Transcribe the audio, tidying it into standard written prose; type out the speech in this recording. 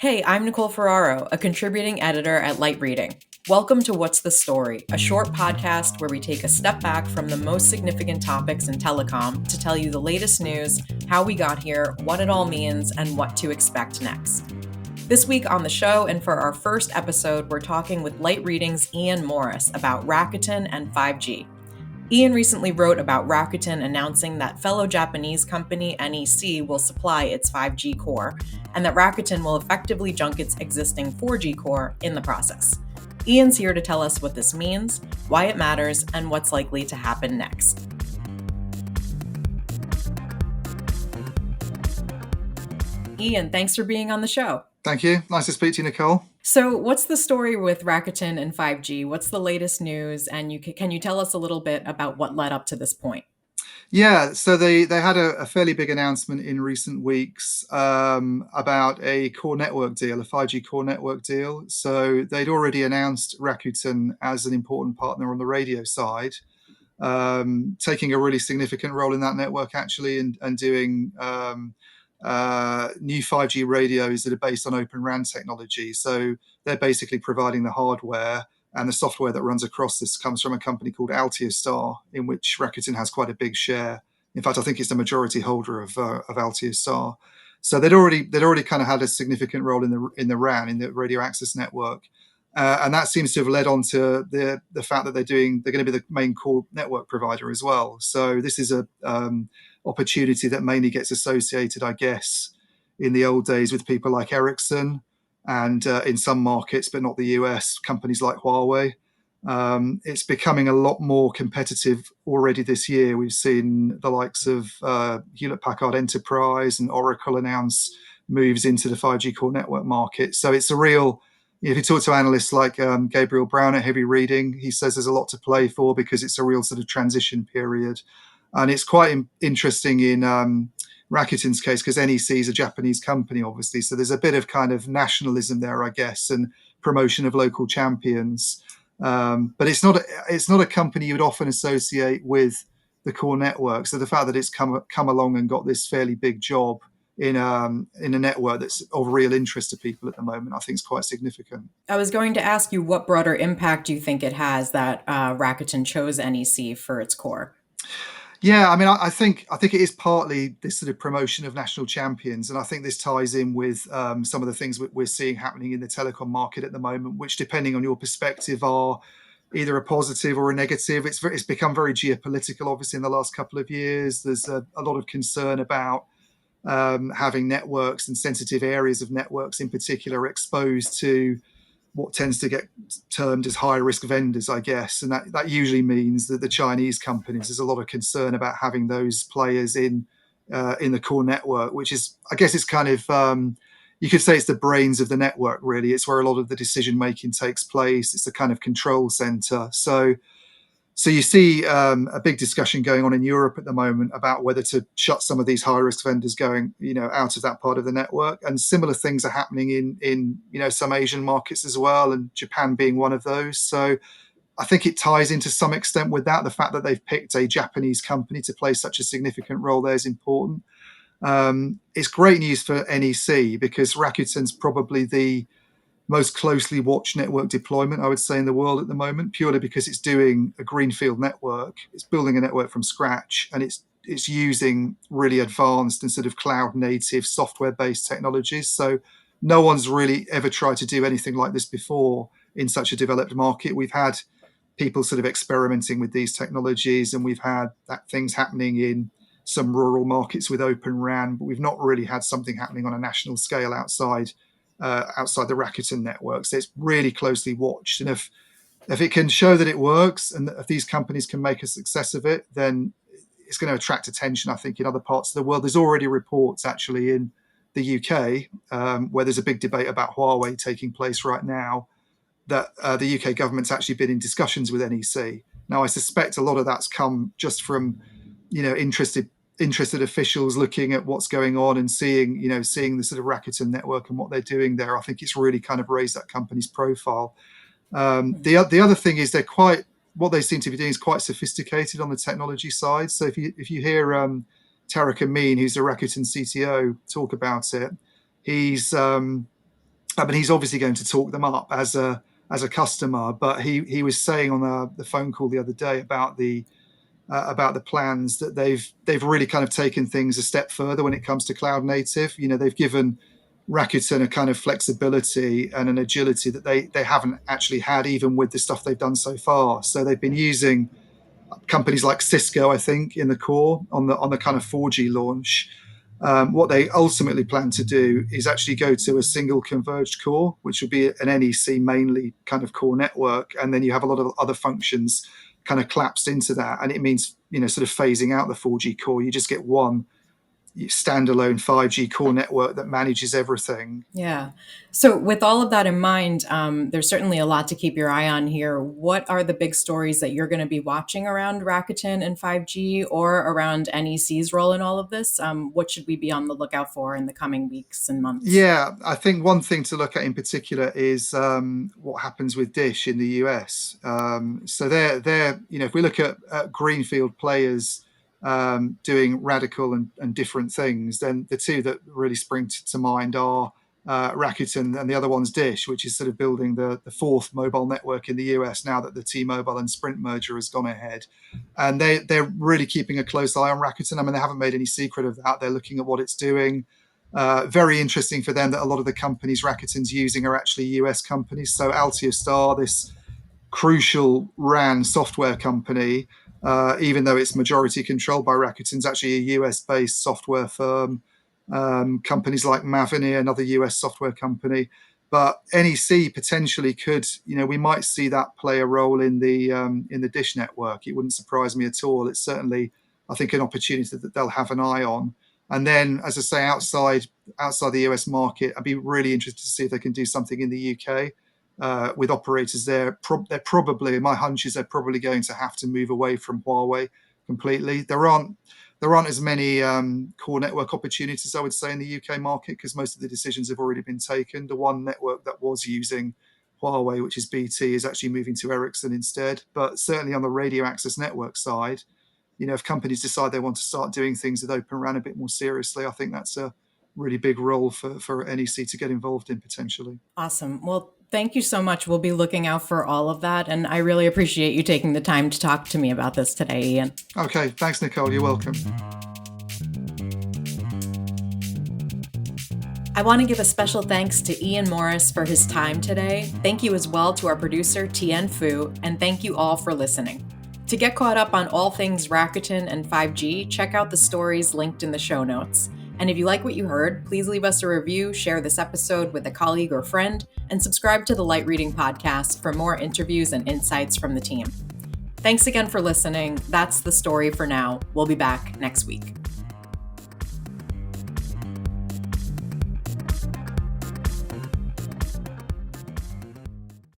Hey, I'm Nicole Ferraro, a contributing editor at Light Reading. Welcome to What's the Story, a short podcast where we take a step back from the most significant topics in telecom to tell you the latest news, how we got here, what it all means, and what to expect next. This week on the show, and for our first episode, we're talking with Light Reading's Iain Morris about Rakuten and 5G. Iain recently wrote about Rakuten announcing that fellow Japanese company NEC will supply its 5G core, and that Rakuten will effectively junk its existing 4G core in the process. Iain's here to tell us what this means, why it matters, and what's likely to happen next. Iain, thanks for being on the show. Thank you. Nice to speak to you, Nicole. So, what's the story with Rakuten and 5G? What's the latest news? And can you tell us a little bit about what led up to this point? Yeah, so they had a fairly big announcement in recent weeks about a core network deal, a 5G core network deal. So they'd already announced Rakuten as an important partner on the radio side, taking a really significant role in that network actually, and doing new 5G radios that are based on Open RAN technology. So they're basically providing the hardware, and the software that runs across this comes from a company called Altiostar, in which Rakuten has quite a big share. In fact, I think it's the majority holder of Altiostar. So they'd already kind of had a significant role in the RAN, in the radio access network, and that seems to have led on to the fact that they're going to be the main core network provider as well. So this is a opportunity that mainly gets associated, I guess, in the old days with people like Ericsson, and in some markets, but not the US, companies like Huawei. It's becoming a lot more competitive already this year. We've seen the likes of Hewlett-Packard Enterprise and Oracle announce moves into the 5G core network market. So it's a real, if you talk to analysts like Gabriel Brown at Heavy Reading, he says there's a lot to play for because it's a real sort of transition period. And it's quite interesting in Rakuten's case, because NEC is a Japanese company, obviously. So there's a bit of kind of nationalism there, I guess, and promotion of local champions. But it's not a company you would often associate with the core network. So the fact that it's come along and got this fairly big job in a network that's of real interest to people at the moment, I think is quite significant. I was going to ask you what broader impact do you think it has that Rakuten chose NEC for its core? Yeah, I mean, I think it is partly this sort of promotion of national champions, and I think this ties in with some of the things we're seeing happening in the telecom market at the moment, which, depending on your perspective, are either a positive or a negative. It's become very geopolitical, obviously, in the last couple of years. There's a lot of concern about having networks and sensitive areas of networks, in particular, exposed to what tends to get termed as high risk vendors, I guess. And that usually means that the Chinese companies, there's a lot of concern about having those players in the core network, which is, I guess it's kind of, you could say it's the brains of the network, really. It's where a lot of the decision making takes place. It's the kind of control center. So you see a big discussion going on in Europe at the moment about whether to shut some of these high risk vendors going, out of that part of the network. And similar things are happening in some Asian markets as well, and Japan being one of those. So I think it ties into some extent with that. The fact that they've picked a Japanese company to play such a significant role there is important. It's great news for NEC because Rakuten's probably the most closely watched network deployment, I would say, in the world at the moment, purely because it's doing a greenfield network. It's building a network from scratch, and it's using really advanced and sort of cloud native software based technologies. So no one's really ever tried to do anything like this before in such a developed market. We've had people sort of experimenting with these technologies, and we've had things happening in some rural markets with Open RAN, but we've not really had something happening on a national scale outside the Rakuten network. So it's really closely watched. And if it can show that it works, and that if these companies can make a success of it, then it's going to attract attention, I think, in other parts of the world. There's already reports actually in the UK where there's a big debate about Huawei taking place right now, that the UK government's actually been in discussions with NEC. Now, I suspect a lot of that's come just from, interested officials looking at what's going on and seeing the sort of Rakuten network and what they're doing there. I think it's really kind of raised that company's profile. The other thing is what they seem to be doing is quite sophisticated on the technology side. So if you hear Tarek Amin, who's the Rakuten CTO, talk about it, he's I mean, he's obviously going to talk them up as a customer, but he was saying on the phone call the other day about the plans that they've really kind of taken things a step further when it comes to cloud native. They've given Rakuten a kind of flexibility and an agility that they haven't actually had even with the stuff they've done so far. So they've been using companies like Cisco, I think, in the core on the kind of 4G launch. What they ultimately plan to do is actually go to a single converged core, which would be an NEC mainly kind of core network, and then you have a lot of other functions kind of collapsed into that, and it means sort of phasing out the 4G core. You just get one standalone 5G core network that manages everything. Yeah. So, with all of that in mind, there's certainly a lot to keep your eye on here. What are the big stories that you're going to be watching around Rakuten and 5G or around NEC's role in all of this? What should we be on the lookout for in the coming weeks and months? Yeah, I think one thing to look at in particular is what happens with Dish in the US. So if we look at greenfield players doing radical and different things, then the two that really spring to mind are Rakuten and the other one's Dish, which is sort of building the fourth mobile network in the US now that the T-Mobile and Sprint merger has gone ahead. And they're really keeping a close eye on Rakuten. I mean, they haven't made any secret of that. They're looking at what it's doing. Very interesting for them that a lot of the companies Rakuten's using are actually US companies. So Altiostar, this crucial RAN software company, even though it's majority controlled by Rakuten's actually a US-based software firm. Companies like Mavenir, another US software company. But NEC potentially could, we might see that play a role in the Dish network. It wouldn't surprise me at all. It's certainly, I think, an opportunity that they'll have an eye on. And then, as I say, outside the US market, I'd be really interested to see if they can do something in the UK with operators there. They're probably, my hunch is they're probably going to have to move away from Huawei completely. There aren't as many core network opportunities, I would say, in the UK market because most of the decisions have already been taken. The one network that was using Huawei, which is BT, is actually moving to Ericsson instead. But certainly on the radio access network side, if companies decide they want to start doing things with Open RAN a bit more seriously, I think that's a really big role for NEC to get involved in potentially. Awesome. Well, thank you so much. We'll be looking out for all of that. And I really appreciate you taking the time to talk to me about this today, Iain. Okay. Thanks, Nicole. You're welcome. I want to give a special thanks to Iain Morris for his time today. Thank you as well to our producer, Tien Fu, and thank you all for listening. To get caught up on all things Rakuten and 5G, check out the stories linked in the show notes. And if you like what you heard, please leave us a review, share this episode with a colleague or friend, and subscribe to the Light Reading Podcast for more interviews and insights from the team. Thanks again for listening. That's the story for now. We'll be back next week.